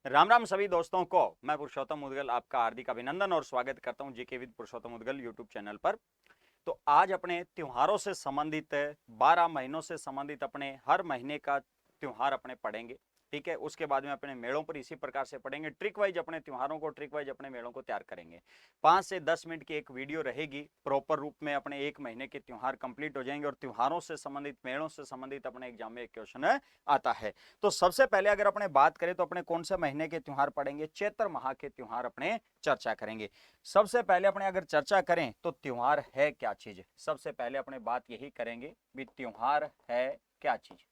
राम राम सभी दोस्तों को। मैं पुरुषोत्तम मुदगल आपका हार्दिक अभिनंदन और स्वागत करता हूं GK with Purushottam Mudgal YouTube channel पर। तो आज अपने त्योहारों से संबंधित 12 महीनों से संबंधित अपने हर महीने का त्योहार अपने पढ़ेंगे। ठीक है, उसके बाद में अपने मेलों पर इसी प्रकार से पढ़ेंगे, ट्रिक वाइज अपने त्योहारों को, ट्रिक वाइज अपने मेलों को तैयार करेंगे। 5 से 10 मिनट की एक वीडियो रहेगी, प्रॉपर रूप में अपने एक महीने के त्योहार कंप्लीट हो जाएंगे और त्योहारों से संबंधित, मेलों से संबंधित अपने एग्जाम में एक क्वेश्चन आता है। तो सबसे पहले अगर अपने बात करें तो अपने कौन से महीने के त्योहार पढ़ेंगे? चैत्र माह के त्योहार अपने चर्चा करेंगे। सबसे पहले अपने अगर चर्चा करें तो त्योहार है क्या चीज, सबसे पहले अपने बात यही करेंगे भी त्योहार है क्या चीज।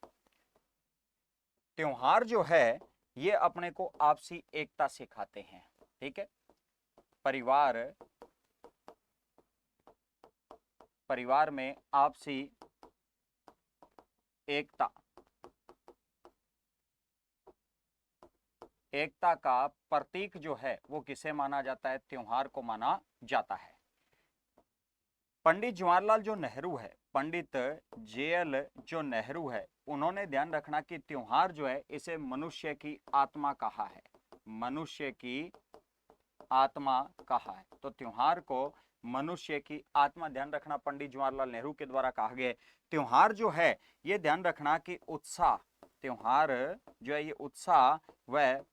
त्योहार जो है ये अपने को आपसी एकता सिखाते हैं। ठीक है, परिवार में आपसी एकता, एकता का प्रतीक जो है वो किसे माना जाता है? त्योहार को माना जाता है। पंडित जवाहरलाल जो नेहरू है, पंडित जेएल जो नेहरू है, उन्होंने ध्यान रखना कि त्योहार जो है इसे मनुष्य की आत्मा कहा है, मनुष्य की आत्मा कहा है। तो त्योहार को मनुष्य की आत्मा, ध्यान रखना, पंडित जवाहरलाल नेहरू के द्वारा कहा गया। त्योहार जो है ये ध्यान रखना कि उत्साह, त्योहार जो है ये उत्साह व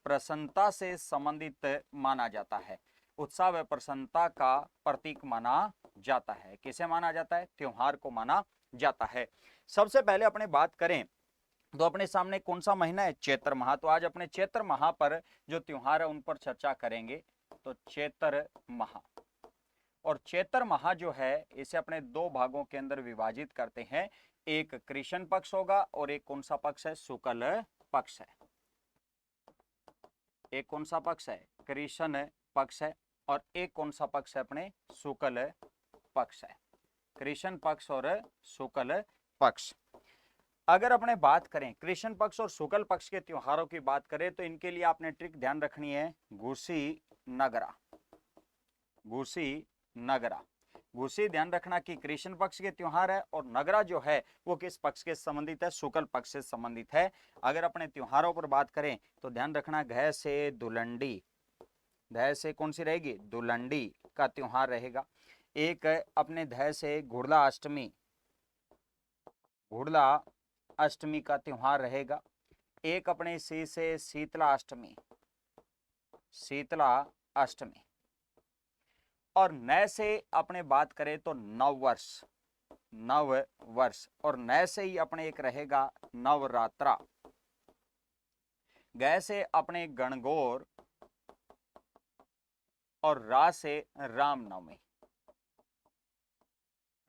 प्रसन्नता से संबंधित माना जाता है। उत्साह व प्रसन्नता का प्रतीक माना जाता है। किसे माना जाता है? त्योहार को माना जाता है। सबसे पहले अपने बात करें तो अपने सामने कौन सा महीना है? चैत्र माह। तो आज अपने चैत्र माह पर जो त्योहार है उन पर चर्चा करेंगे। तो चैत्र माह, और चैत्र माह जो है इसे अपने दो भागों के अंदर विभाजित करते हैं। एक कृष्ण पक्ष होगा और एक कौन सा पक्ष है? शुक्ल पक्ष है। एक कौन सा पक्ष है? कृष्ण पक्ष है। और एक कौन सा पक्ष है? अपने शुक्ल पक्ष है। कृष्ण पक्ष और शुक्ल पक्ष। अगर अपने बात करें कृष्ण पक्ष और शुक्ल पक्ष के त्योहारों की बात करें तो इनके लिए आपने ट्रिक ध्यान रखनी है, घुसी नगरा। घुसी नगरा, घुसी ध्यान रखना कि कृष्ण पक्ष के त्योहार है और नगरा जो है वो किस पक्ष के संबंधित है? शुक्ल पक्ष से संबंधित है। अगर अपने त्योहारों पर बात करें तो ध्यान रखना घ से दुलंडी, ध से कौन सी रहेगी? दुलंडी का त्योहार रहेगा। एक अपने ध से घुड़ला अष्टमी, घुड़ला अष्टमी का त्योहार रहेगा। एक अपने सी से शीतला अष्टमी, शीतला अष्टमी। और नय से अपने बात करें तो नववर्ष, नव वर्ष। और नय से ही अपने एक रहेगा नवरात्रा। ग से अपने गणगौर और रा से रामनवमी,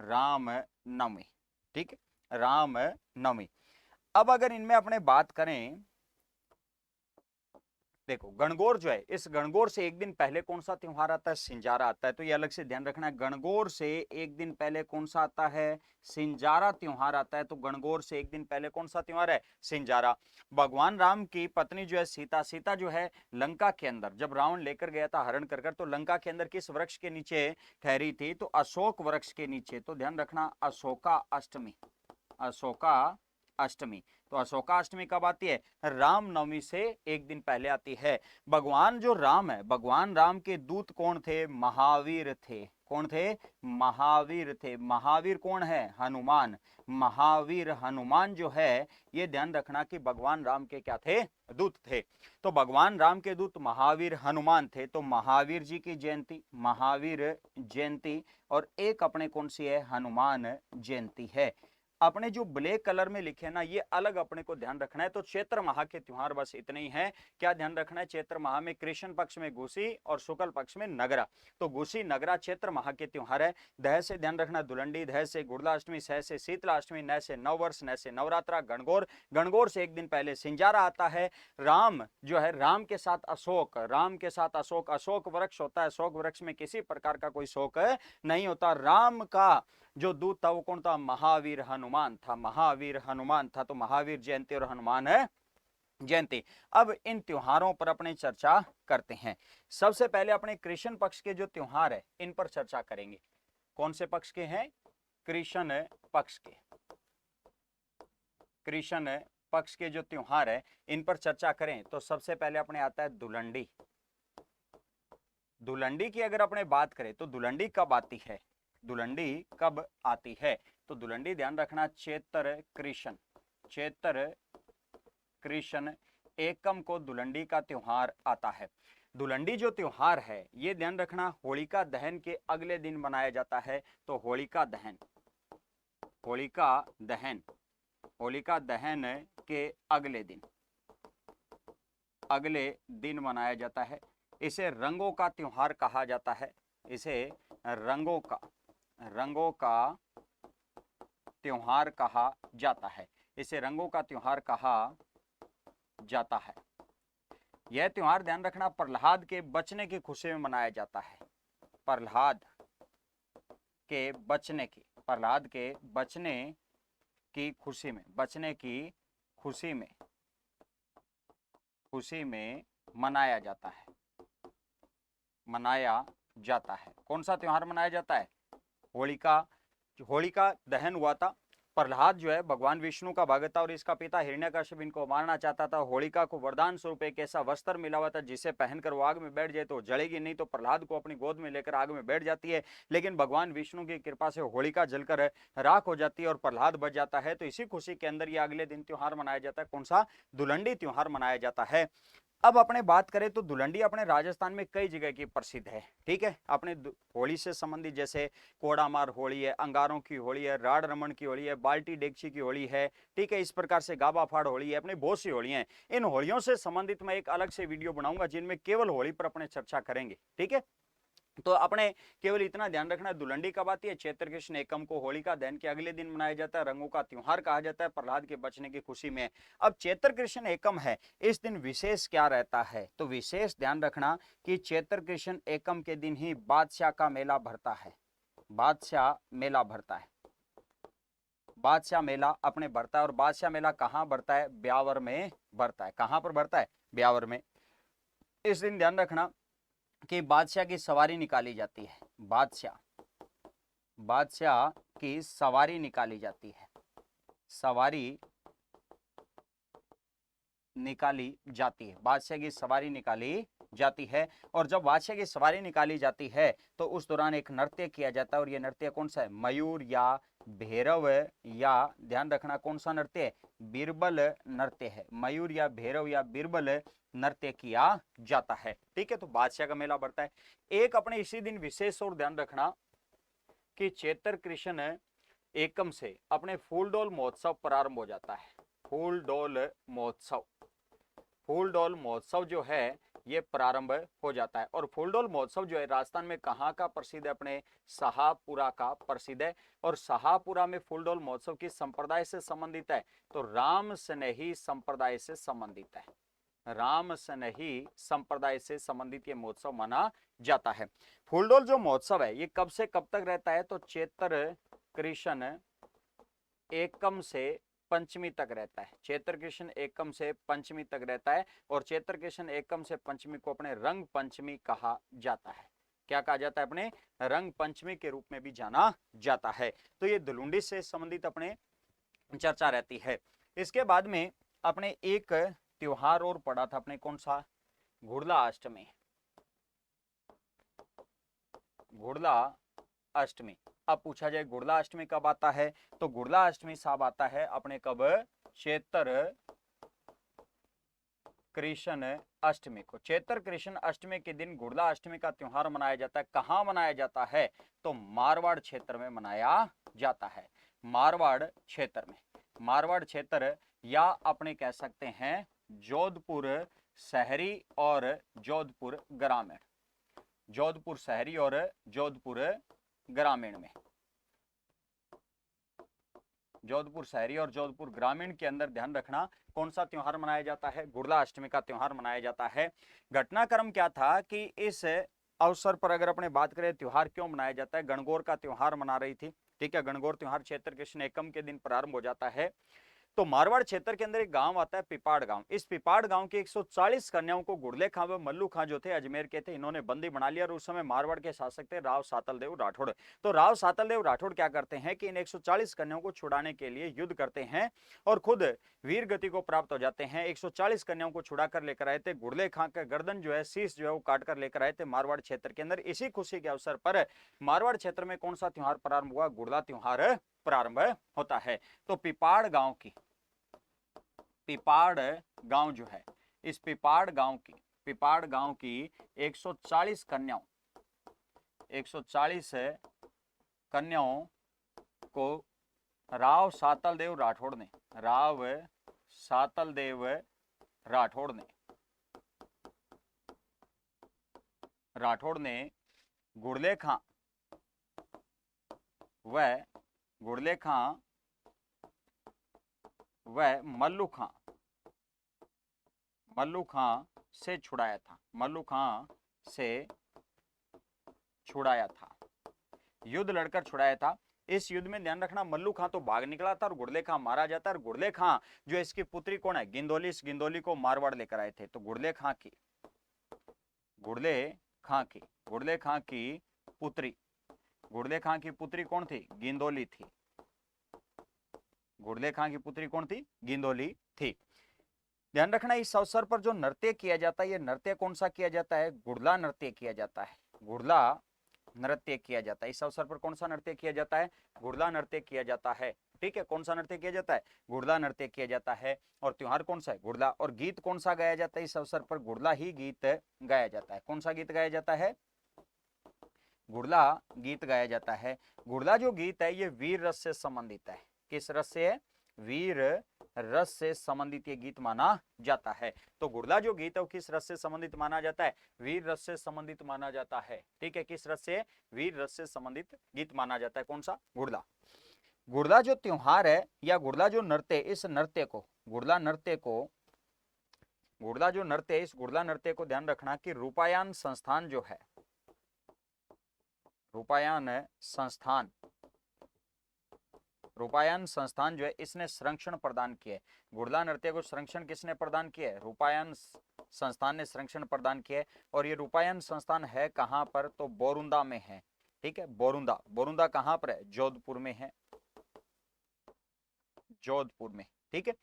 रामनवमी। ठीक है, रामनवमी। अब अगर इनमें अपने बात करें, देखो गणगौर जो है, इस गणगौर से एक दिन पहले कौन सा त्योहार आता है? सिंजारा आता है। तो ये अलग से ध्यान रखना है, गणगौर से एक दिन पहले कौन सा आता है? सिंजारा त्योहार आता है। तो गणगौर से एक दिन पहले कौन सा त्योहार है? सिंजारा। भगवान राम की पत्नी जो है सीता, सीता जो है लंका के अंदर जब रावण लेकर गया था हरण कर, तो लंका के अंदर किस वृक्ष के नीचे ठहरी थी? तो अशोक वृक्ष के नीचे। तो ध्यान रखना अशोका अष्टमी, अशोका अष्टमी। तो अशोका अष्टमी कब आती है? रामनवमी से एक दिन पहले आती है। भगवान जो राम है, भगवान राम के दूत कौन थे? महावीर थे। कौन थे? महावीर थे। महावीर कौन है? हनुमान। महावीर हनुमान जो है ये ध्यान रखना कि भगवान राम के क्या थे? दूत थे। तो भगवान राम के दूत महावीर हनुमान थे। तो महावीर जी की जयंती, महावीर जयंती। और एक अपने कौन सी है? हनुमान जयंती है। अपने जो ब्लैक कलर में लिखे ना ये अलग अपने को ध्यान रखना है। तो चैत्र माह के त्योहार बस इतने ही हैं। क्या ध्यान रखना है? चैत्र माह में कृष्ण पक्ष में घुसी और शुक्ल पक्ष में नगरा। तो घुसी नगरा चैत्र माह के त्योहार है। दह से ध्यान रखना दुलंडी, दह से गुड़लाष्टमी, सह से शीतला अष्टमी, न से नववर्ष, न से नवरात्रा। गणगौर, गणगौर से एक दिन पहले सिंजारा आता है। राम जो है, राम के साथ अशोक, राम के साथ अशोक, अशोक वृक्ष होता है। अशोक वृक्ष में किसी प्रकार का कोई शोक नहीं होता। राम का जो दूत था वो कौन था? महावीर हनुमान था, महावीर हनुमान था। तो महावीर जयंती और हनुमान है जयंती। अब इन त्योहारों पर अपने चर्चा करते हैं। सबसे पहले अपने कृष्ण पक्ष के जो त्योहार है इन पर चर्चा करेंगे। कौन से पक्ष के हैं? कृष्ण पक्ष के, कृष्ण पक्ष के जो त्योहार है इन पर चर्चा करें तो सबसे पहले अपने आता है धुलंडी। धुलंडी की अगर अपने बात करें तो धुलंडी कब आती है, धुलंडी कब आती है, तो धुलंडी ध्यान रखना चैत्र कृष्ण, चैत्र कृष्ण एकम को धुलंडी का त्योहार आता है। धुलंडी जो त्योहार है ये ध्यान रखना होलिका दहन के अगले दिन मनाया जाता है। तो होलिका दहन, होलिका दहन, होलिका दहन के अगले दिन मनाया जाता है। इसे रंगों का त्योहार कहा जाता है, इसे रंगों का त्योहार कहा जाता है, इसे रंगों का त्योहार कहा जाता है। यह त्योहार ध्यान रखना प्रहलाद के बचने की खुशी में मनाया जाता है, प्रहलाद के बचने की, प्रहलाद के बचने की खुशी में, बचने की खुशी में मनाया जाता है, मनाया जाता है। कौन सा त्योहार मनाया जाता है, होलिका दहन हुआ था। प्रहलाद जो है भगवान विष्णु का भक्त था और इसका पिता हिरण्यकश्यप इनको मारना चाहता था। होलिका को वरदान स्वरूप एक ऐसा वस्त्र मिला हुआ था जिसे पहनकर वो आग में बैठ जाए तो जलेगी नहीं, तो प्रहलाद को अपनी गोद में लेकर आग में बैठ जाती है, लेकिन भगवान विष्णु की कृपा से होलिका जलकर राख हो जाती है और प्रहलाद बच जाता है। तो इसी खुशी के अंदर ये अगले दिन त्योहार मनाया जाता है, कौन सा, धुलंडी त्योहार मनाया जाता है। अब अपने बात करें तो धुलंडी अपने राजस्थान में कई जगह की प्रसिद्ध है, ठीक है। अपने होली से संबंधित जैसे कोड़ामार होली है, अंगारों की होली है, राड रमन की होली है, बाल्टी डेगची की होली है, ठीक है। इस प्रकार से गाबा फाड़ होली है, अपनी बहुत सी होलियां हैं। इन होलियों से संबंधित मैं एक अलग से वीडियो बनाऊंगा जिनमें केवल होली पर अपने चर्चा करेंगे, ठीक है। तो अपने केवल इतना ध्यान रखना, धुलंडी कब आती है, चैत्र कृष्ण एकम को होलिका दहन के अगले दिन मनाया जाता है, रंगों का त्योहार कहा जाता है, प्रहलाद के बचने की खुशी में। अब चैत्र कृष्ण एकम है, इस दिन विशेष क्या रहता है, तो विशेष ध्यान रखना कि चैत्र कृष्ण एकम के दिन ही बादशाह का मेला भरता है, बादशाह मेला भरता है, बादशाह मेला अपने भरता है। और बादशाह मेला कहाँ भरता है, ब्यावर में भरता है। कहाँ पर भरता है, ब्यावर में। इस दिन ध्यान रखना कि बादशाह की सवारी निकाली जाती है, बादशाह की सवारी निकाली जाती है, सवारी निकाली जाती है, बादशाह की सवारी निकाली जाती है। और जब बादशाह की सवारी निकाली जाती है तो उस दौरान एक नृत्य किया जाता है, और यह नृत्य कौन सा है, मयूर या भैरव, या ध्यान रखना कौन सा नृत्य है, बीरबल नृत्य है, मयूर या भैरव या बीरबल नृत्य किया जाता है, ठीक है। तो बादशाह का मेला बढ़ता है। एक अपने इसी दिन विशेष और ध्यान रखना कि चैत्र कृष्ण एकम से अपने फूलडोल महोत्सव प्रारंभ हो जाता है, फूलडोल महोत्सव, फूलडोल महोत्सव जो है ये प्रारंभ हो जाता है। और फूलडोल महोत्सव जो है राजस्थान में कहाँ का प्रसिद्ध है, अपने शाहपुरा का प्रसिद्ध है। और शाहपुरा में फूलडोल महोत्सव किस संप्रदाय से संबंधित है, तो राम स्नेही संप्रदाय से संबंधित है, राम स्नेही संप्रदाय से संबंधित ये महोत्सव माना जाता है। फूलडोल जो महोत्सव है ये कब से कब तक रहता है, तो चैत्र कृष्ण एकम से पंचमी तक रहता है, चैत्र कृष्ण एकम से पंचमी तक रहता है। और चैत्र कृष्ण एकम से पंचमी को अपने रंग पंचमी कहा जाता है। क्या कहा जाता है, अपने रंग पंचमी के रूप में भी जाना जाता है। तो ये धुलुंडी से संबंधित अपने चर्चा रहती है। इसके बाद में अपने एक त्योहार और पढ़ा था अपने, कौन सा, घुड़ला अष्टमी, घुड़ला अष्टमी। अब पूछा जाए घुड़ला अष्टमी कब आता है, तो घुड़ला अष्टमी साहब आता है अपने कब, चैत्र कृष्ण अष्टमी को। चैत्र कृष्ण अष्टमी के दिन घुड़ला अष्टमी का त्योहार मनाया जाता है। कहाँ मनाया जाता है, तो मारवाड़ क्षेत्र में मनाया जाता है, मारवाड़ क्षेत्र में, मारवाड़ क्षेत्र या अपने कह सकते हैं जोधपुर शहरी और जोधपुर ग्रामीण, जोधपुर शहरी और जोधपुर ग्रामीण में, जोधपुर शहरी और जोधपुर ग्रामीण के अंदर ध्यान रखना कौन सा त्योहार मनाया जाता है, घुड़ला अष्टमी का त्योहार मनाया जाता है। घटनाक्रम क्या था कि इस अवसर पर अगर अपने बात करें त्योहार क्यों मनाया जाता है, गणगौर का त्योहार मना रही थी, ठीक है। गणगौर त्योहार चैत्र कृष्ण एकम के दिन प्रारंभ हो जाता है। तो मारवाड़ क्षेत्र के अंदर एक गांव आता है पिपाड़ गांव। इस पिपाड़ गांव की 140 कन्याओं को गुड़ले खां व मल्लू खां जो थे अजमेर के थे, इन्होंने बंदी बना लिया और उस समय मारवाड़ के शासक थे राव सातल देव राठौड़। तो राव सातल देव राठौड़ क्या करते हैं कि इन 140 कन्याओं को छुड़ाने के लिए युद्ध करते हैं और खुद वीर गति को प्राप्त हो जाते हैं। 140 कन्याओं को छुड़ा कर लेकर आए थे। गुड़ले खां का गर्दन जो है, शीश जो है वो काट कर लेकर आए थे मारवाड़ क्षेत्र के अंदर। इसी खुशी के अवसर पर मारवाड़ क्षेत्र में कौन सा त्योहार प्रारंभ हुआ? गुड़ला त्योहार प्रारंभ होता है। तो पिपाड़ गांव जो है, इस पिपाड़ गांव की 140 कन्याओं को राव सातल देव राठौड़ ने गुड़ले खां व मल्लू खां से छुड़ाया था, युद्ध लड़कर छुड़ाया था। इस युद्ध में ध्यान रखना, मल्लू खां तो भाग निकला था और गुड़ले खां मारा जाता है। और गुड़ले खां जो है इसकी पुत्री कौन है? गिंदोली। इस गिंदोली को मारवाड़ लेकर आए थे। तो गुड़ले खां की पुत्री कौन थी? गिंदोली थी। गुड़ले खां की पुत्री कौन थी? गिंदोली थी। ध्यान रखना, इस अवसर पर जो नृत्य किया जाता है, ये नृत्य कौन सा किया जाता है? गुड़ला नृत्य किया जाता है। इस अवसर पर कौन सा नृत्य किया जाता है? गुड़ला नृत्य किया जाता है। ठीक है, कौन सा नृत्य किया जाता है? गुड़ला नृत्य किया जाता है। और त्योहार कौन सा है? गुड़ला। और गीत कौन सा गाया जाता है इस अवसर पर? गुड़ला ही गीत गाया जाता है। कौन सा गीत गाया जाता है? गुड़ला गीत गाया जाता है। गुड़ला जो गीत है ये वीर रस से संबंधित है। किस रस से है? वीर रस से संबंधित ये गीत माना जाता है। तो गुड़ला जो गीत है वो किस रस से संबंधित माना जाता है? वीर रस से संबंधित माना जाता है। ठीक है, किस रस से? वीर रस से संबंधित गीत माना जाता है। कौन सा? गुड़ला। गुड़ला जो त्योहार है या गुड़ला जो नृत्य, इस नृत्य को गुड़ला नृत्य को ध्यान रखना कि रूपायन संस्थान जो है इसने संरक्षण प्रदान किए। गुड़ला नृत्य को संरक्षण किसने प्रदान किया है? रूपायन संस्थान ने संरक्षण प्रदान किया। और ये रूपायन संस्थान है कहां पर? तो बोरुंदा में है। ठीक है, बोरुंदा कहां पर है? जोधपुर में है, जोधपुर में। ठीक है,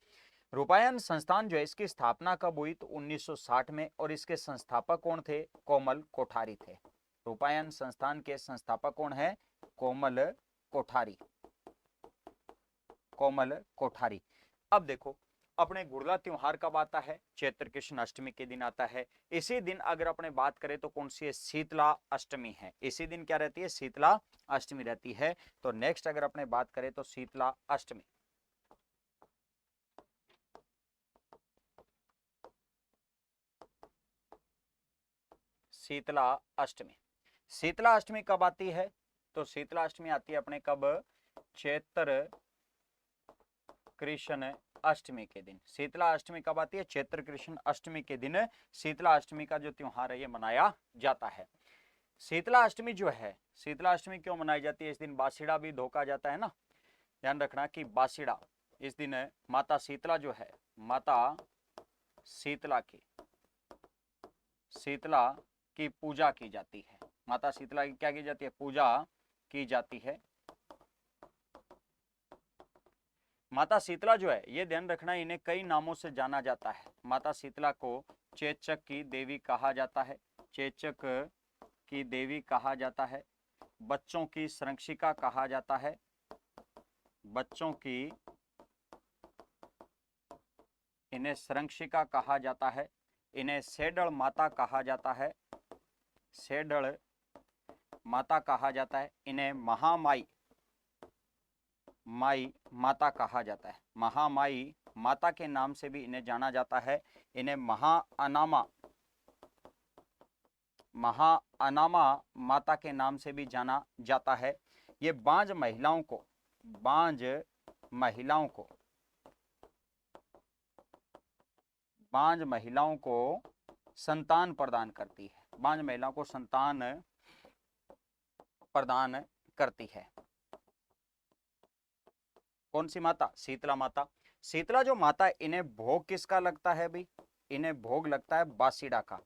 रूपायन संस्थान जो है इसकी स्थापना कब हुई? तो 1960 में। और इसके संस्थापक कौन थे? कोमल कोठारी थे। रूपायन संस्थान के संस्थापक कौन है? कोमल कोठारी। अब देखो, अपने गुड़ला त्योहार कब आता है? चैत्र कृष्ण अष्टमी के दिन आता है। इसी दिन अगर अपने बात करें तो कौन सी है? शीतला अष्टमी है। इसी दिन क्या रहती है? शीतला अष्टमी रहती है। तो नेक्स्ट अगर अपने बात करें तो शीतला अष्टमी। शीतला अष्टमी कब आती है? तो शीतला अष्टमी आती है अपने कब? चैत्र कृष्ण अष्टमी के दिन। शीतला अष्टमी कब आती है? चैत्र कृष्ण अष्टमी के दिन शीतला अष्टमी का जो त्योहार है ये मनाया जाता है। शीतला अष्टमी जो है, शीतला अष्टमी क्यों मनाई जाती है? इस दिन बासीड़ा भी धोका जाता है ना। ध्यान रखना कि बासीड़ा, इस दिन माता शीतला जो है, माता शीतला की पूजा की जाती है। माता शीतला की क्या की जाती है? पूजा की जाती है। माता शीतला जो है ये ध्यान रखना, इन्हें कई नामों से जाना जाता है। माता शीतला को चेचक की देवी कहा जाता है, बच्चों की संरक्षिका कहा जाता है, इन्हें संरक्षिका कहा जाता है, इन्हें सेडल माता कहा जाता है, इन्हें महामाई माता कहा जाता है। महामाई माता के नाम से भी इन्हें जाना जाता है। इन्हें महाअनामा माता के नाम से भी जाना जाता है। ये बांझ महिलाओं को संतान प्रदान करती है। बांझ महिलाओं को संतान प्रदान करती है। कौन सी माता? शीतला माता। शीतला जो माता है इन्हें भोग किसका लगता है भाई? इन्हें भोग लगता है बासीडा का।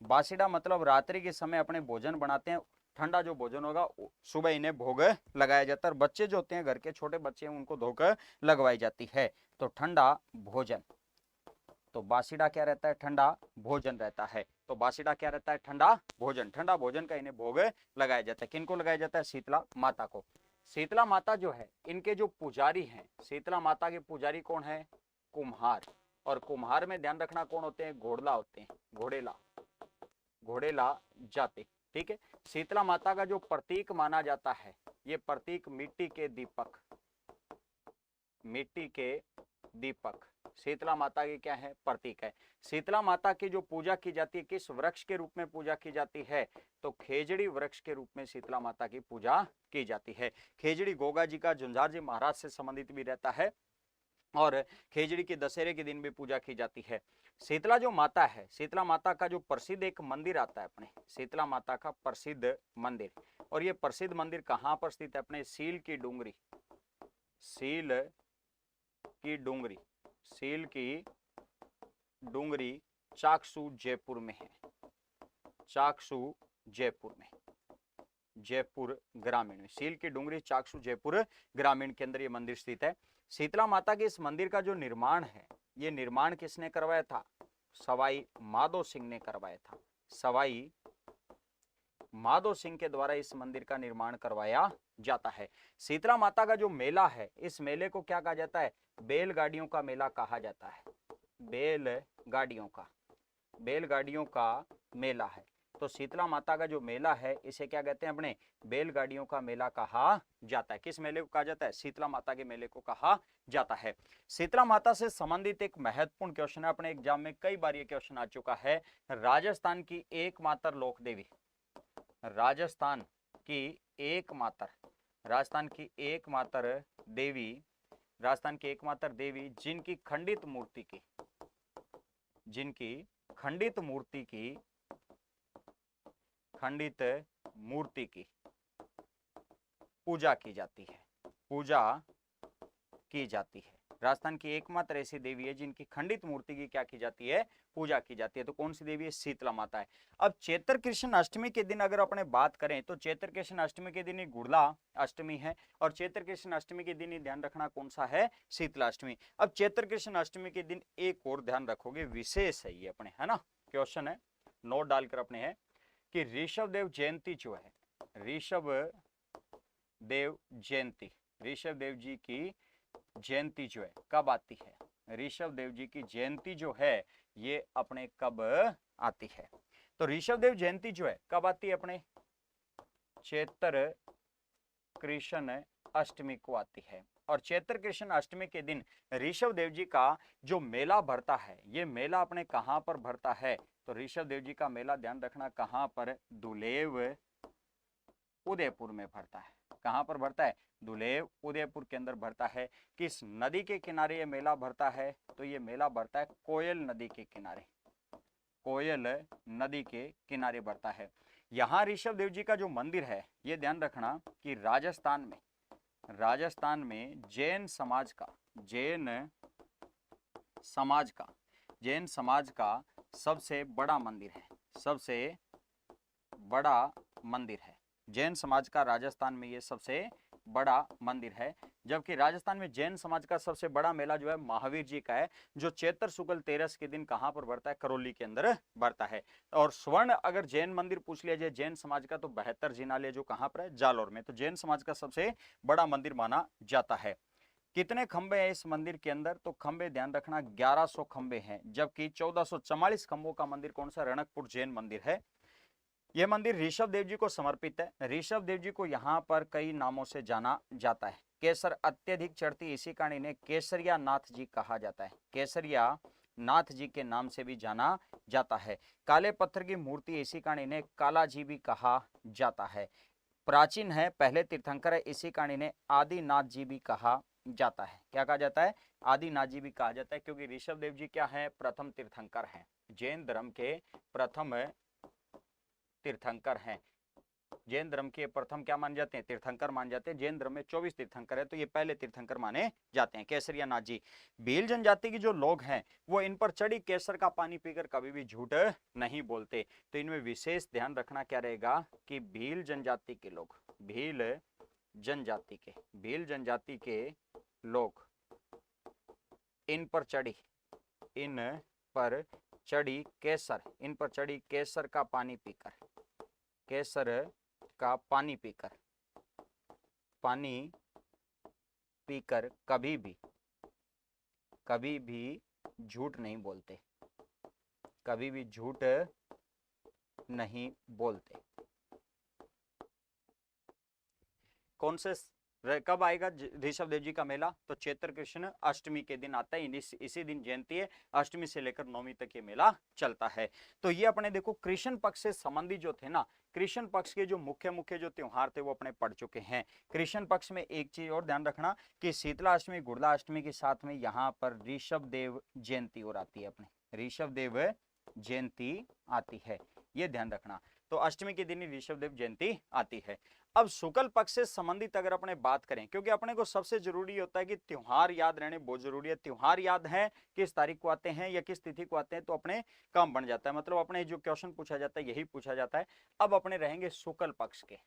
बासीडा मतलब रात्रि के समय अपने भोजन बनाते हैं, ठंडा जो भोजन होगा सुबह इन्हें भोग लगाया जाता है। बच्चे जो होते हैं घर के छोटे बच्चे हैं उनको धोकर लगवाई जाती है। तो ठंडा भोजन, तो बासीडा क्या रहता है? ठंडा भोजन रहता है। तो बासीडा क्या रहता है? ठंडा भोजन। ठंडा भोजन का इन्हें भोग लगाया जाता है। किनको लगाया जाता है? शीतला माता को। शीतला माता जो है इनके जो पुजारी हैं, शीतला माता के पुजारी कौन है? कुम्हार। और कुम्हार में ध्यान रखना कौन होते हैं? घोड़ला होते हैं, घोड़ेला, घोड़ेला जाति। ठीक है। शीतला माता का जो प्रतीक माना जाता है, ये प्रतीक मिट्टी के दीपक, मिट्टी के दीपक शीतला माता की क्या है? प्रतीक है। शीतला माता की जो पूजा की जाती है किस वृक्ष के रूप में पूजा की जाती है? तो खेजड़ी वृक्ष के रूप में शीतला माता की पूजा की जाती है। खेजड़ी गोगा जी का झुंझार जी महाराज से संबंधित भी रहता है और खेजड़ी के दशहरे के दिन भी पूजा की जाती है। शीतला जो माता है, शीतला माता का जो प्रसिद्ध एक मंदिर आता है अपने, शीतला माता का प्रसिद्ध मंदिर, और ये प्रसिद्ध मंदिर कहाँ पर स्थित है? अपने सील की डूंगरी, सील की डूंगरी, सील की डूंगरी चाकसू जयपुर में है। चाकसू जयपुर में, जयपुर ग्रामीण में, सील की डूंगरी चाकसू जयपुर ग्रामीण के अंदर ये मंदिर स्थित है। शीतला माता के इस मंदिर का जो निर्माण है, ये निर्माण किसने करवाया था? सवाई माधो सिंह ने करवाया था। सवाई माधो सिंह के द्वारा इस मंदिर का निर्माण करवाया जाता है। शीतला माता का जो मेला है, इस मेले को क्या कहा जाता है? बैलगाड़ियों का मेला कहा जाता है। बैलगाड़ियों का, बैलगाड़ियों का मेला है। तो शीतला माता का जो मेला है इसे क्या कहते हैं? अपने बैलगाड़ियों का मेला कहा जाता है। किस मेले को कहा जाता है? शीतला माता के मेले को कहा जाता है। शीतला माता से संबंधित एक महत्वपूर्ण क्वेश्चन है, अपने एग्जाम में कई बार ये क्वेश्चन आ चुका है। राजस्थान की एकमात्र लोक देवी, राजस्थान की एकमात्र, राजस्थान की एकमात्र देवी, राजस्थान की एकमात्र देवी जिनकी खंडित मूर्ति की, जिनकी खंडित मूर्ति की, खंडित मूर्ति की पूजा की जाती है, पूजा की जाती है। राजस्थान की एकमात्र ऐसी देवी है जिनकी खंडित मूर्ति की क्या की जाती है? पूजा की जाती है। तो कौन सी देवी है? शीतला माता है। अब चैत्र कृष्ण अष्टमी के दिन अगर अपने बात करें तो चैत्र कृष्ण अष्टमी के दिन ही गुड़ला अष्टमी है, और चैत्र कृष्ण अष्टमी के दिन ही ध्यान रखना कौन सा है? शीतला अष्टमी। अब चैत्र कृष्ण अष्टमी के दिन एक और ध्यान रखोगे, विशेष है ये अपने, है ना, क्वेश्चन है, नोट डालकर अपने है कि ऋषभ देव जयंती जो है, ऋषभ देव जयंती, ऋषभ देव जी की जयंती जो है कब आती है? ऋषभ देव जी की जयंती जो है ये अपने कब आती है? तो ऋषभ देव जयंती जो है कब आती है? अपने चैत्र कृष्ण अष्टमी को आती है। और चैत्र कृष्ण अष्टमी के दिन ऋषभ देव जी का जो मेला भरता है, ये मेला अपने कहां पर भरता है? तो ऋषभ देव जी का मेला ध्यान रखना कहां पर? दुलेव उदयपुर में भरता है। कहां पर भरता है? दुलेव उदयपुर के अंदर भरता है। किस नदी के किनारे ये मेला भरता है? तो ये मेला भरता है कोयल नदी के किनारे, कोयल नदी के किनारे भरता है। यहाँ ऋषभ देव जी का जो मंदिर है ये ध्यान रखना कि राजस्थान में, राजस्थान में जैन समाज का, जैन समाज का, जैन समाज का सबसे बड़ा मंदिर है, सबसे बड़ा मंदिर है। जैन समाज का राजस्थान में ये सबसे बड़ा मंदिर है। जबकि राजस्थान में जैन समाज का सबसे बड़ा मेला जो है महावीर जी का है, जो चैत्र शुक्ल 13 के दिन कहां पर बढ़ता है? करौली के अंदर बढ़ता है। और स्वर्ण अगर जैन मंदिर पूछ लिया जाए जैन समाज का तो 72 जिनालय जो कहां पर है? जालोर में। तो जैन समाज का सबसे बड़ा मंदिर माना जाता है। कितने खंबे हैं इस मंदिर के अंदर? तो खंबे ध्यान रखना 1100 खंबे हैं। जबकि 1444 खंबों का मंदिर कौन सा? रणकपुर जैन मंदिर है। यह मंदिर ऋषभ देव जी को समर्पित है। ऋषभ देव जी को यहाँ पर कई नामों से जाना जाता है। केसर अत्यधिक चढ़ती, इसी कारण इन्हें केसरिया नाथ जी कहा जाता है, केसरिया नाथ जी के नाम से भी जाना जाता है। काले पत्थर की मूर्ति, इसी कारण इन्हें काला जी भी कहा जाता है। प्राचीन है, पहले तीर्थंकर है, इसी कारण इन्हें आदिनाथ जी भी कहा जाता है। क्या कहा जाता है? आदिनाथ जी भी कहा जाता है, क्योंकि ऋषभ देव जी क्या है? प्रथम तीर्थंकर हैं, जैन धर्म के प्रथम तीर्थंकर हैं। जैन धर्म के प्रथम क्या मान जाते हैं, तीर्थंकर मान जाते हैं। जैन धर्म में 24 तीर्थंकर है, तो ये पहले तीर्थंकर माने जाते हैं। केसरिया नाथ जी, भील जनजाति के जो लोग हैं वो इन पर चढ़ी केसर का पानी पीकर कभी भी झूठ नहीं बोलते। तो इनमें विशेष ध्यान रखना क्या रहेगा कि भील जनजाति के लोग, भील जनजाति के लोग इन पर चढ़ी केसर का पानी पीकर कभी भी झूठ नहीं बोलते। कौन से कब आएगा ऋषभ देव जी का मेला? तो चैत्र कृष्ण अष्टमी के दिन आता है। इसी दिन जयंती है। अष्टमी से लेकर नवमी तक ये मेला चलता है। तो ये अपने देखो कृष्ण पक्ष से संबंधी जो थे ना, कृष्ण पक्ष के जो मुख्य जो त्योहार थे वो अपने पढ़ चुके हैं। कृष्ण पक्ष में एक चीज और ध्यान रखना कि शीतला अष्टमी, गुड़ला अष्टमी के साथ में यहाँ पर ऋषभ देव जयंती और आती है। अपने ऋषभ देव जयंती आती है, ये ध्यान रखना। तो अष्टमी के दिन ही ऋषभ देव जयंती आती है। अब शुक्ल पक्ष से संबंधित अगर अपने बात करें, क्योंकि अपने को सबसे जरूरी होता है कि त्योहार याद रहने बहुत जरूरी है। त्योहार याद है किस तारीख को आते हैं या किस तिथि को आते हैं तो अपने काम बन जाता है। मतलब अपने जो क्वेश्चन पूछा जाता है यही पूछा जाता है। अब अपने रहेंगे शुक्ल पक्ष के।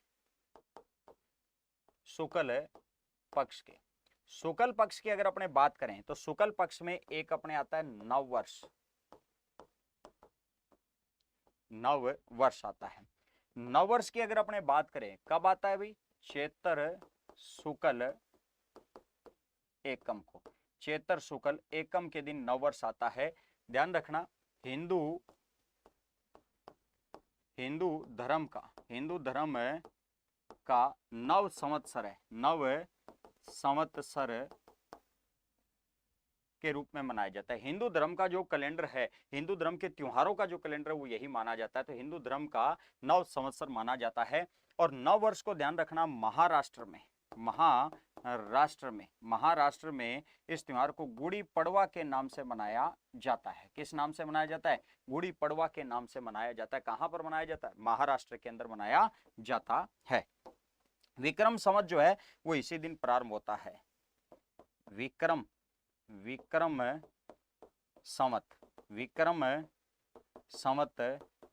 शुक्ल पक्ष की अगर अपने बात करें तो शुक्ल पक्ष में एक अपने आता है नव वर्ष आता है। नव वर्ष की अगर अपने बात करें कब आता है भाई? चैत्र शुक्ल एकम को। चैत्र शुक्ल एकम के दिन नव वर्ष आता है। ध्यान रखना हिंदू धर्म का नव संवत्सर के रूप में मनाया जाता है। हिंदू धर्म का जो कैलेंडर है, हिंदू धर्म के त्योहारों का जो कैलेंडर है वो यही माना जाता है। तो हिंदू धर्म का नव संवत्सर माना जाता है। और नव वर्ष को ध्यान रखना महाराष्ट्र में इस त्योहार को गुड़ी पड़वा के नाम से मनाया जाता है। किस नाम से मनाया जाता है? गुड़ी पड़वा के नाम से मनाया जाता है। कहां पर मनाया जाता है? महाराष्ट्र के अंदर मनाया जाता है। विक्रम संवत जो है वो इसी दिन प्रारंभ होता है। विक्रम संवत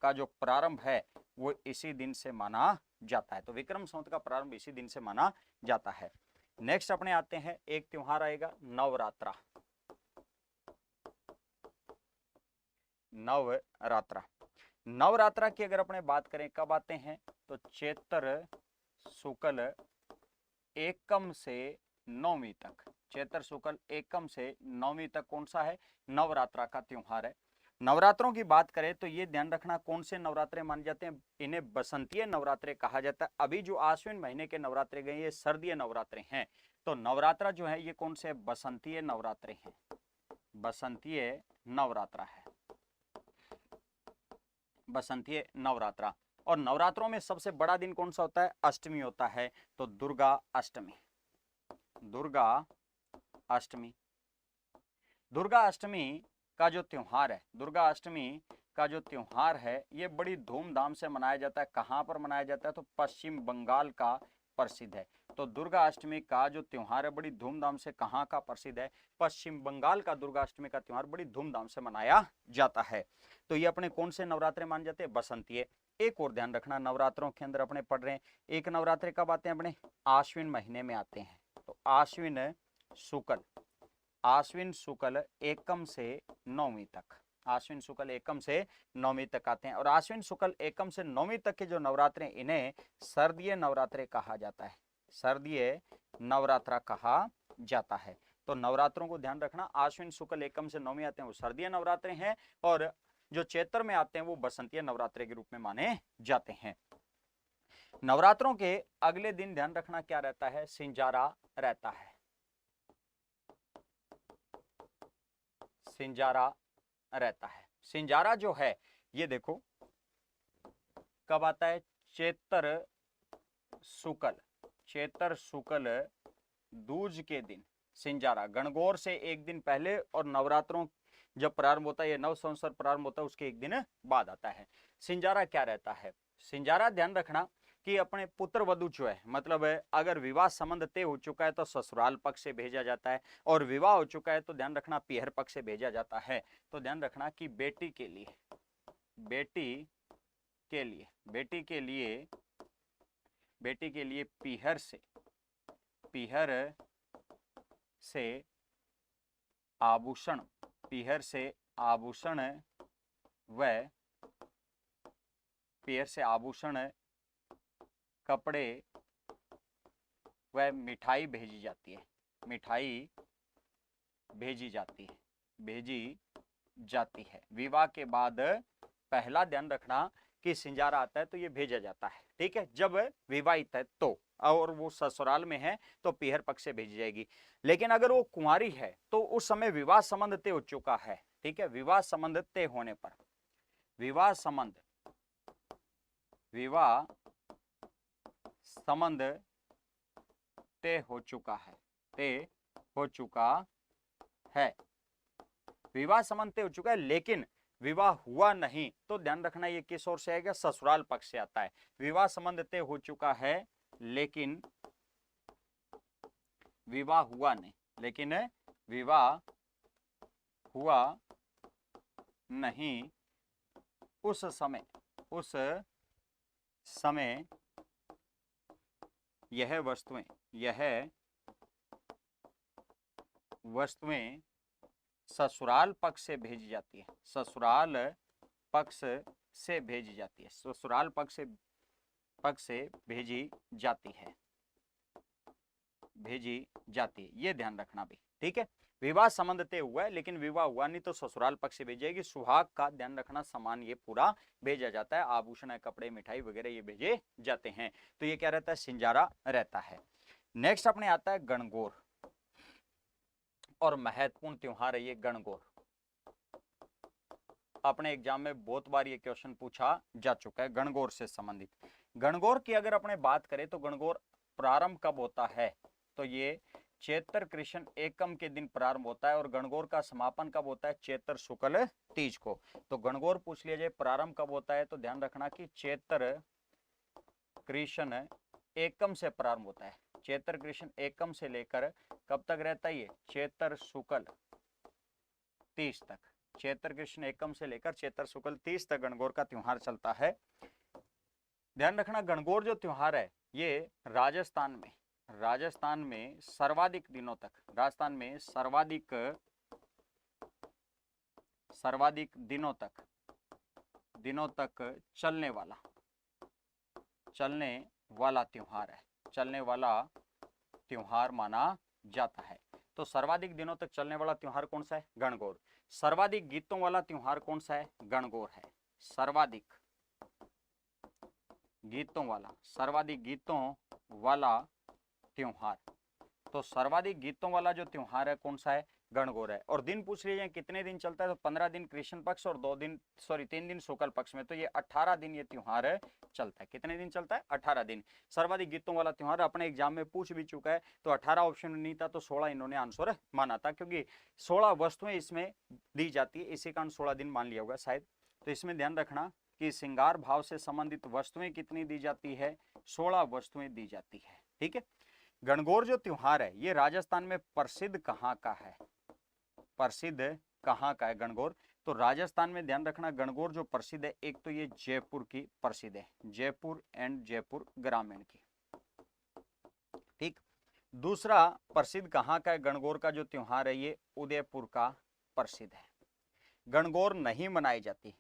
का जो प्रारंभ है वो इसी दिन से माना जाता है। तो विक्रम संवत का प्रारंभ इसी दिन से माना जाता है। नेक्स्ट अपने आते हैं, एक त्योहार आएगा नवरात्रा की अगर अपने बात करें कब आते हैं तो चैत्र शुक्ल एकम से नवमी तक। चैत्र शुक्ल एकम से नवमी तक कौन सा है? नवरात्रा का त्योहार है। नवरात्रों की बात करें तो ये ध्यान रखना कौन से नवरात्रे माने जाते हैं? इन्हें बसंतीय नवरात्रे कहा जाता है। अभी जो आश्विन महीने के नवरात्रे गए ये सर्दीय नवरात्रे हैं। तो नवरात्रा जो है ये कौन से बसंतीय नवरात्रे हैं? बसंतीय नवरात्रा। और नवरात्रों में सबसे बड़ा दिन कौन सा होता है? अष्टमी होता है। तो दुर्गा अष्टमी का जो त्योहार है ये बड़ी धूमधाम से मनाया जाता है। कहां पर मनाया जाता है? तो पश्चिम बंगाल का प्रसिद्ध है। तो दुर्गा अष्टमी का जो त्योहार है बड़ी धूमधाम से कहां का प्रसिद्ध है? पश्चिम बंगाल का दुर्गा अष्टमी का त्योहार बड़ी धूमधाम से मनाया जाता है। तो ये अपने कौन से नवरात्रे माने जाते हैं? बसंतीय। एक और ध्यान रखना नवरात्रों के अंदर अपने पढ़ रहे हैं, एक नवरात्रे कब आते हैं? अपने आश्विन महीने में आते हैं। तो आश्विन शुक्ल एकम से नवमी तक आते हैं। और आश्विन शुक्ल एकम से नवमी तक के जो नवरात्रे इन्हें सर्दीय नवरात्रे कहा जाता है। सर्दीय नवरात्रा कहा जाता है। तो नवरात्रों को ध्यान रखना, आश्विन शुक्ल एकम से नवमी आते हैं वो सर्दीय नवरात्रे हैं, और जो चैत्र में आते हैं वो बसंतीय नवरात्रे के रूप में माने जाते हैं। नवरात्रों के अगले दिन ध्यान रखना क्या रहता है? सिंजारा रहता है। सिंजारा जो है ये देखो कब आता है? चैत्र शुक्ल दूज के दिन सिंजारा, गणगौर से एक दिन पहले, और नवरात्रों जब प्रारंभ होता है ये नव संवत्सर प्रारंभ होता है उसके एक दिन बाद आता है। सिंजारा क्या रहता है? सिंजारा ध्यान रखना कि अपने पुत्र वधु जो है, मतलब अगर विवाह संबंध तय हो चुका है तो ससुराल पक्ष से भेजा जाता है, और विवाह हो चुका है तो ध्यान रखना पीहर पक्ष से भेजा जाता है। तो ध्यान रखना कि बेटी के लिए पीहर से आभूषण कपड़े व मिठाई भेजी जाती है। विवाह के बाद पहला ध्यान रखना कि सिंजारा आता है तो ये भेजा जाता है, ठीक है। जब विवाहित है तो, और वो ससुराल में है तो पीहर पक्ष से भेजी जाएगी। लेकिन अगर वो कुंवारी है तो उस समय विवाह संबंध तय हो चुका है, ठीक है। विवाह संबंध तय होने पर, विवाह संबंध तय हो चुका है, लेकिन विवाह हुआ नहीं, तो ध्यान रखना ये किस ओर से आएगा, ससुराल पक्ष से आता है। विवाह संबंध तय हो चुका है लेकिन विवाह हुआ नहीं, उस समय यह वस्तुएं ससुराल पक्ष से भेजी जाती है, ससुराल पक्ष से भेजी जाती है, ये ध्यान रखना भी, ठीक है। विवाह संबंध तय हुआ है लेकिन विवाह हुआ नहीं तो ससुराल पक्ष से भेजेगी। सुहाग का ध्यान रखना सामान ये पूरा भेजा जाता है, आभूषण, कपड़े, मिठाई वगैरह ये भेजे जाते हैं। तो ये क्या रहता है, सिंजारा रहता है। नेक्स्ट अपने आता है गणगौर, और महत्वपूर्ण त्योहार है ये गणगौर। अपने एग्जाम में बहुत बार ये क्वेश्चन पूछा जा चुका है गणगौर से संबंधित। गणगौर की अगर अपने बात करें तो गणगौर प्रारंभ कब होता है, तो ये चैत्र कृष्ण एकम के दिन प्रारंभ होता है, और गणगौर का समापन कब होता है, चैत्र शुक्ल तीज को। तो गणगौर पूछ लिया जाए प्रारंभ कब होता है, तो ध्यान रखना कि चैत्र कृष्ण एकम से प्रारंभ होता है। चैत्र कृष्ण एकम से लेकर कब तक रहता है ये, चैत्र शुक्ल तीज तक। चैत्र कृष्ण एकम से लेकर चैत्र शुक्ल तीज तक गणगौर का त्योहार चलता है। ध्यान रखना गणगौर जो त्योहार है ये राजस्थान में सर्वाधिक दिनों तक, राजस्थान में सर्वाधिक दिनों तक चलने वाला त्योहार माना जाता है। तो सर्वाधिक दिनों तक चलने वाला त्योहार कौन सा है, गणगौर। सर्वाधिक गीतों वाला त्योहार कौन सा है, गणगौर है। सर्वाधिक गीतों वाला त्योहार, तो सर्वाधिक गीतों वाला जो त्योहार है कौन सा है, गणगौर है। और दिन पूछ लीजिए कितने दिन चलता है, तो 15 दिन कृष्ण पक्ष और 3 दिन शुक्ल पक्ष में, तो ये 18 दिन ये त्योहार चलता है। कितने दिन चलता है, 18 दिन। सर्वाधिक गीतों वाला त्योहार अपने एग्जाम में पूछ भी चुका है, तो 18 ऑप्शन में नहीं था तो 16 इन्होंने आंसर माना था, क्योंकि 16 वस्तुएं इसमें दी जाती है, इसी कारण 16 दिन मान लिया होगा शायद। तो इसमें ध्यान रखना कि श्रृंगार भाव से संबंधित वस्तुएं कितनी दी जाती है, 16 वस्तुएं दी जाती है, ठीक है। गणगौर जो त्योहार है ये राजस्थान में प्रसिद्ध कहाँ का है, गणगौर। तो राजस्थान में ध्यान रखना गणगौर जो प्रसिद्ध है, एक तो ये जयपुर की प्रसिद्ध है, जयपुर एंड जयपुर ग्रामीण की, ठीक। दूसरा प्रसिद्ध कहाँ का है गणगौर का जो त्योहार है, ये उदयपुर का प्रसिद्ध है। गणगौर नहीं मनाई जाती,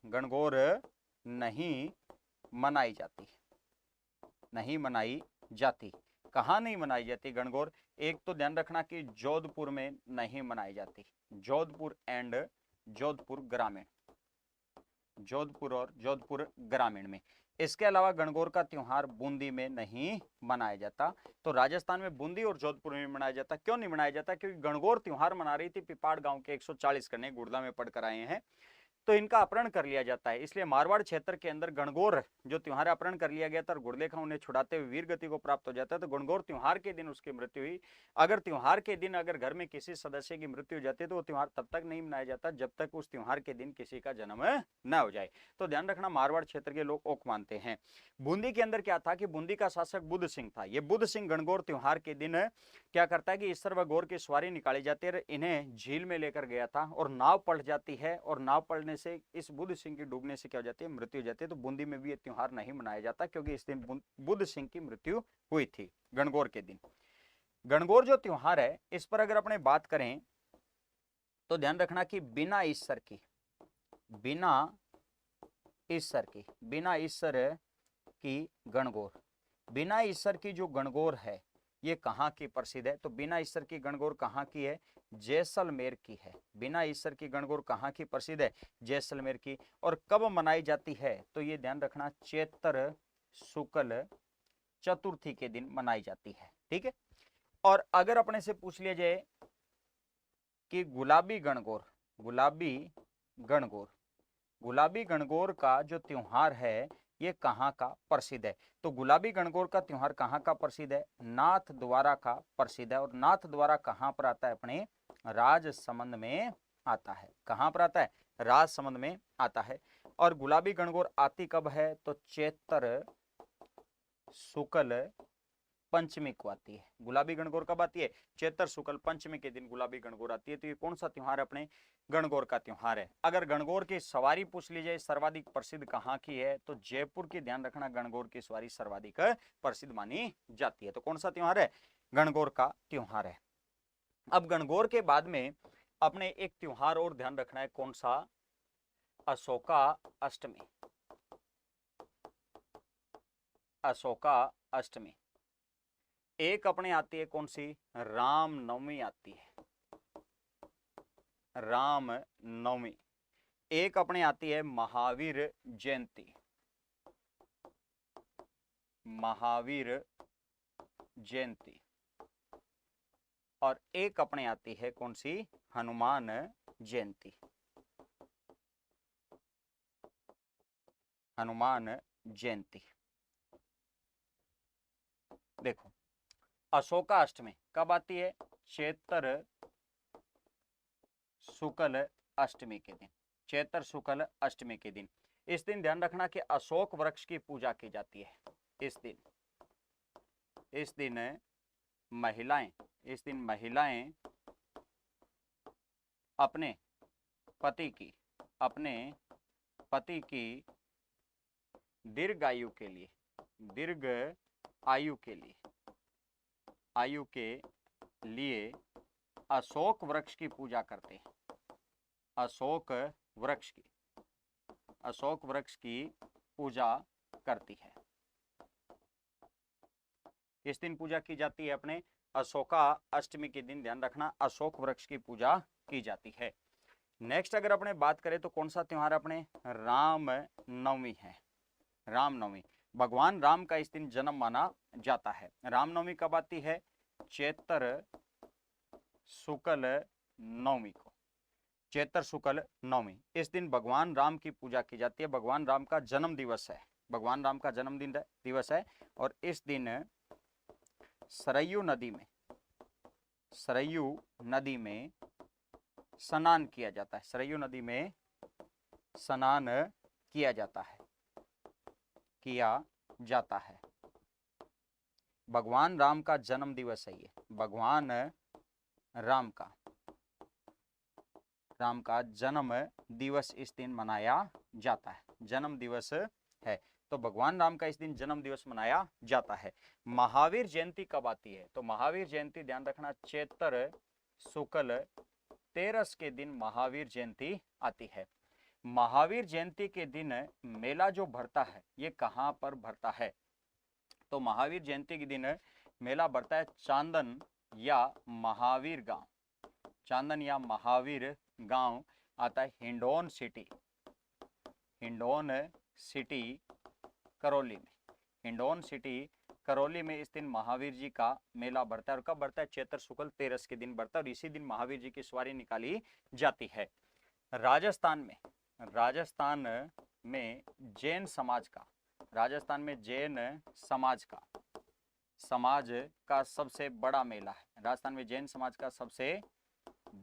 कहाँ नहीं मनाई जाती गणगौर। एक तो ध्यान रखना कि जोधपुर में नहीं मनाई जाती, जोधपुर एंड जोधपुर और जोधपुर ग्रामीण में। इसके अलावा गणगौर का त्योहार बूंदी में नहीं मनाया जाता। तो राजस्थान में बूंदी और जोधपुर में मनाया जाता। क्यों नहीं मनाया जाता, क्योंकि गणगौर त्योहार मना रही थी पिपाड़ गांव के 140 कन्या, गुड़ला में पढ़कर आए हैं। तो इनका अपहरण कर लिया जाता है। इसलिए मारवाड़ क्षेत्र के अंदर गणगौर जो त्योहार अपहरण कर लिया गया था और गुड़देखा उन्हें छुड़ाते हुए वीर गति को प्राप्त हो जाता है। तो गणगौर त्योहार के दिन उसकी मृत्यु हुई। अगर त्योहार के दिन अगर घर में किसी सदस्य की मृत्यु हो जाती है तो वो त्योहार तब तक नहीं मनाया जाता जब तक उस त्योहार के दिन किसी का जन्म न हो जाए। तो ध्यान रखना, मारवाड़ क्षेत्र के लोग ओक मानते हैं। बूंदी के अंदर क्या था कि बूंदी का शासक बुद्ध सिंह था। ये बुद्ध सिंह गणगौर त्योहार के दिन क्या करता है कि ईश्वर व गौर की सवारी निकाली जाती है, इन्हें झील में लेकर गया था और नाव पलट जाती है, और नाव पलटने से इस बुद्ध सिंह की डूबने से क्या हो जाती है, मृत्यु हो जाती है। तो बूंदी में भी ये त्योहार नहीं मनाया जाता क्योंकि इस दिन बुद्ध सिंह की मृत्यु हुई थी गणगौर के दिन। गणगौर जो त्योहार है इस पर अगर अपने बात करें तो ध्यान रखना कि बिना ईश्वर की गणगौर, बिना ईश्वर की जो गणगौर है ये कहाँ की प्रसिद्ध है? तो बिना ईश्वर की गणगौर कहाँ की है? जैसलमेर की है। बिना ईश्वर की गणगौर कहाँ की प्रसिद्ध है? जैसलमेर की। और कब मनाई जाती है? तो ये ध्यान रखना, चैत्र शुक्ल चतुर्थी के दिन मनाई जाती है। ठीक है। और अगर अपने से पूछ लिया जाए कि गुलाबी गणगौर का जो त्योहार है ये कहाँ का प्रसिद्ध है? तो गुलाबी गणगौर का त्योहार कहाँ का प्रसिद्ध है? नाथ द्वारा का प्रसिद्ध है। और नाथ द्वारा कहाँ पर आता है? अपने राजसमंद में आता है। कहाँ पर आता है? राजसमंद में आता है। और गुलाबी गणगौर आती कब है? तो चैत्र शुक्ल पंचमी को आती है। गुलाबी गणगौर कब आती है? चैत्र शुक्ल पंचमी के दिन गुलाबी गणगौर आती है। तो ये कौन सा त्योहार है? अपने गणगौर का त्योहार है। अगर गणगौर की सवारी पूछ ली जाए सर्वाधिक प्रसिद्ध कहाँ की है? तो जयपुर की। ध्यान रखना, गणगौर की सवारी सर्वाधिक प्रसिद्ध मानी जाती है। तो कौन सा त्योहार है? गणगौर का त्योहार है। अब गणगौर के बाद में अपने एक त्योहार और ध्यान रखना है, कौन सा? अशोका अष्टमी। अशोका अष्टमी। एक अपने आती है कौन सी? रामनवमी आती है, रामनवमी। एक अपने आती है महावीर जयंती, महावीर जयंती। और एक अपने आती है कौन सी? हनुमान जयंती, हनुमान जयंती। देखो, अशोका अष्टमी कब आती है? चैत्र शुक्ल अष्टमी के दिन, चैत्र शुक्ल अष्टमी के दिन। इस दिन ध्यान रखना कि अशोक वृक्ष की पूजा की जाती है। इस दिन महिलाएं अपने पति की दीर्घ आयु के लिए अशोक वृक्ष की पूजा करते हैं। अशोक वृक्ष की पूजा करती है। किस दिन पूजा की जाती है? अपने अशोका अष्टमी के दिन। ध्यान रखना, अशोक वृक्ष की पूजा की जाती है। नेक्स्ट अगर अपने बात करें तो कौन सा त्योहार अपने? रामनवमी है। रामनवमी, भगवान राम का इस दिन जन्म माना जाता है। रामनवमी कब आती है? चैत्र शुक्ल नवमी को, चैत्र शुक्ल नवमी। इस दिन भगवान राम की पूजा की जाती है। भगवान राम का जन्म दिवस है, भगवान राम का जन्मदिन दिवस है। और इस दिन सरयू नदी में स्नान किया जाता है। सरयू नदी में स्नान किया जाता है। भगवान राम का जन्म दिवस है ये। भगवान राम का जन्म दिवस इस दिन मनाया जाता है। जन्म दिवस है तो भगवान राम का इस दिन जन्म दिवस मनाया जाता है। महावीर जयंती कब आती है? तो महावीर जयंती ध्यान रखना, चैत्र शुक्ल 13 के दिन महावीर जयंती आती है। महावीर जयंती के दिन मेला जो भरता है ये कहाँ पर भरता है? तो महावीर जयंती के दिन मेला भरता है चांदन या महावीर गांव। चांदन या महावीर गांव आता है हिंडौन सिटी करौली में। हिंडौन सिटी करौली में इस दिन महावीर जी का मेला बढ़ता है। और कब बढ़ता है? चैत्र शुक्ल 13 के दिन बढ़ता है। और इसी दिन महावीर जी की सवारी निकाली जाती है। राजस्थान राजस्थान में जैन समाज का, राजस्थान में जैन समाज का सबसे बड़ा मेला है। राजस्थान में जैन समाज का सबसे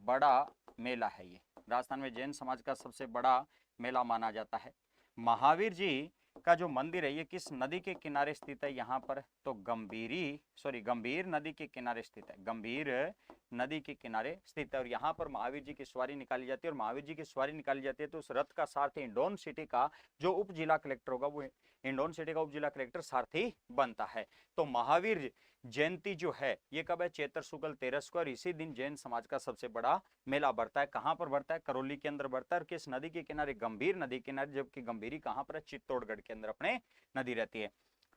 बड़ा मेला है ये, राजस्थान में जैन समाज का सबसे बड़ा मेला माना जाता है। महावीर जी का जो मंदिर है ये किस नदी के किनारे स्थित है यहाँ पर, तो गंभीर नदी के किनारे स्थित है, गंभीर नदी के किनारे स्थित है। और यहाँ पर महावीर जी की सवारी निकाली जाती है, और महावीर जी की सवारी निकाली जाती है तो उस रथ का सारथी हिंडौन सिटी का जो उप जिला कलेक्टर होगा वो हिंडौन सिटी का उप जिला कलेक्टर सारथी बनता है। तो महावीर जयंती जो है ये कब है, चैत्र शुक्ल 13 को, और इसी दिन जैन समाज का सबसे बड़ा मेला बढ़ता है। कहाँ पर बढ़ता है, करौली के अंदर बढ़ता है। और किस नदी के किनारे, गंभीर नदी के किनारे, जबकि गंभीरी कहाँ पर है, चित्तौड़गढ़ के अंदर अपने नदी रहती है।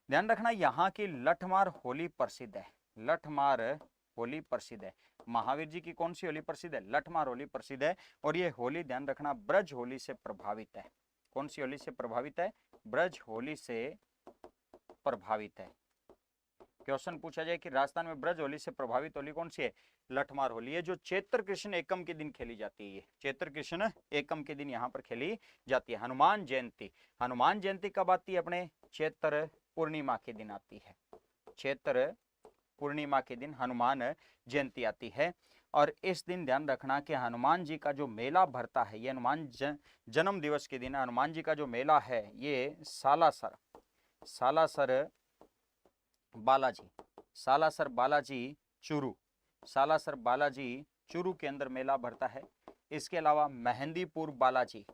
ध्यान रखना यहाँ की लठमार होली प्रसिद्ध है, लठमार होली प्रसिद्ध है। महावीर जी की कौन सी होली प्रसिद्ध है, लठमार होली प्रसिद्ध है। और ये होली ध्यान रखना ब्रज होली से प्रभावित है। कौन सी होली से प्रभावित है, ब्रज होली से प्रभावित है। क्वेश्चन पूछा जाए कि राजस्थान में ब्रज होली से प्रभावित होली कौन सी है, लठमार होली है, जो चैत्र कृष्ण एकम के दिन खेली जाती है। चैत्र कृष्ण एकम के दिन यहाँ पर खेली जाती है। हनुमान जयंती, हनुमान जयंती कब आती है, अपने चैत्र पूर्णिमा के दिन आती है। चैत्र पूर्णिमा के दिन हनुमान जयंती आती है। और इस दिन ध्यान रखना कि हनुमान जी का जो मेला भरता है ये हनुमान जन्म दिवस के दिन हनुमान जी का जो मेला है ये सालासर बालाजी चूरू के अंदर मेला भरता है। इसके अलावा मेहंदीपुर बालाजी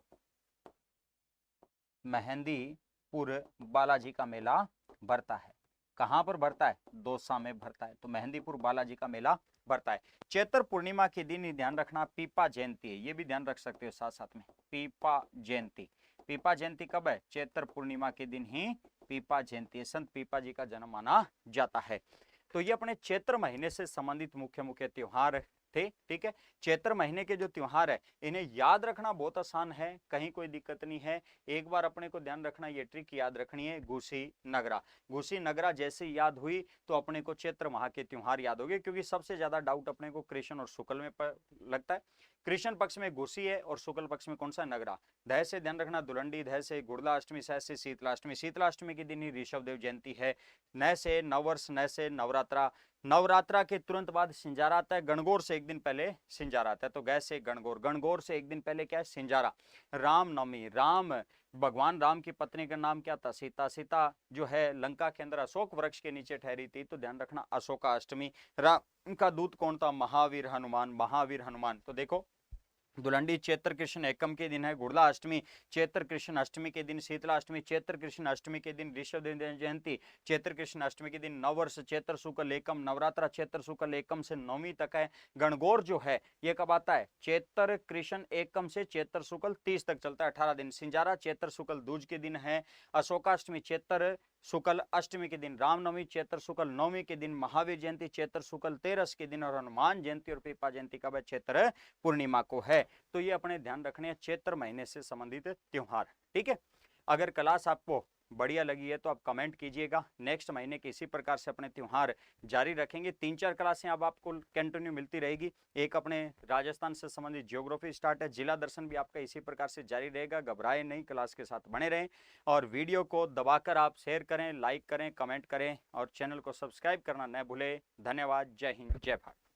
का मेला भरता है। कहां पर भरता है, दौसा में भरता है। तो मेहंदीपुर बालाजी का मेला भरता है। चैत्र पूर्णिमा के दिन ही ध्यान रखना पीपा जयंती है, ये भी ध्यान रख सकते हो साथ साथ में। पीपा जयंती कब है, चैत्र पूर्णिमा के दिन ही पीपा जयंती है, संत पीपा जी का जन्म माना जाता है। तो ये अपने चैत्र महीने से संबंधित मुख्य त्योहार थे। ठीक है, चैत्र महीने के जो त्योहार है इन्हें याद रखना बहुत आसान है, कहीं कोई दिक्कत नहीं है। एक बार अपने को ध्यान रखना, ये ट्रिक याद रखनी है, घुसी नगरा जैसे याद हुई तो अपने को चैत्र माह के त्योहार याद हो गए, क्योंकि सबसे ज्यादा डाउट अपने को कृष्ण और शुक्ल में लगता है। कृष्ण पक्ष में घुसी है और शुक्ल पक्ष में कौन सा, नगरा। दह से ध्यान रखना दुलंडी, दह से गुड़ला अष्टमी, सह से शीतलाष्टमी के दिन ही ऋषभ देव जयंती है। न से नववर्ष, न से नवरात्रा के तुरंत बाद सिंजारा आता है। गणगौर से एक दिन पहले सिंजारा आता है। तो गै से गणगौर से एक दिन पहले क्या है, सिंजारा। रामनवमी, भगवान राम की पत्नी का नाम क्या था, सीता जो है लंका के अंदर अशोक वृक्ष के नीचे ठहरी थी, तो ध्यान रखना अशोका अष्टमी। राम का दूत कौन था, महावीर हनुमान। तो देखो दुलंडी चैत्र कृष्ण एकम के दिन है, गुड़ला अष्टमी चैत्र कृष्ण अष्टमी के दिन, शीतला अष्टमी चैत्र कृष्ण अष्टमी के दिन, ऋषभ जयंती चैत्र कृष्ण अष्टमी के दिन, नववर्ष चैत्र शुक्ल एकम, नवरात्रा चैत्र शुक्ल एकम से नवमी तक है। गणगौर जो है ये कब आता है, चैत्र कृष्ण एकम से चैत्र शुक्ल 30 तक चलता है, 18 दिन। सिंजारा चैत्र शुक्ल दूज के दिन है। अशोकाष्टमी चैत्र शुक्ल अष्टमी के दिन, रामनवमी चैत्र शुक्ल नवमी के दिन, महावीर जयंती चैत्र शुक्ल 13 के दिन, और हनुमान जयंती और पीपा जयंती कब है, चैत्र पूर्णिमा को है। तो ये अपने ध्यान रखने हैं चैत्र महीने से संबंधित त्योहार। ठीक है, अगर क्लास आपको बढ़िया लगी है तो आप कमेंट कीजिएगा। नेक्स्ट महीने के इसी प्रकार से अपने त्योहार जारी रखेंगे। 3-4 क्लासें अब आपको कंटिन्यू मिलती रहेगी। एक अपने राजस्थान से संबंधित ज्योग्राफी स्टार्ट है, जिला दर्शन भी आपका इसी प्रकार से जारी रहेगा। घबराए नहीं, क्लास के साथ बने रहें और वीडियो को दबाकर आप शेयर करें, लाइक करें, कमेंट करें और चैनल को सब्सक्राइब करना न भूलें। धन्यवाद। जय हिंद, जय भारत।